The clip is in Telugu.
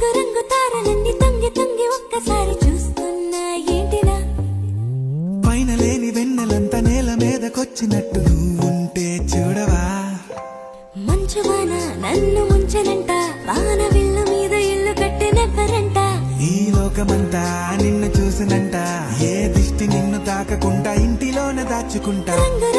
రంగు రంగు తారలన్నీ తొంగి తొంగి ఒక్కసారి చూస్తున్నా ఏంటిలా పైన లేని వెన్నెలంతా నేల మీదకొచ్చినట్టు నువ్వుంటే చూడవా మంచువాన నన్ను ముంచనంట వాన విల్లు మీద ఇల్లు కట్టినెవ్వరంట ఈ లోకమంతా నిన్ను చూసినంట ఏ దిష్టి నిన్ను తాకకుండా ఇంటిలోన దాచుకుంటా రంగు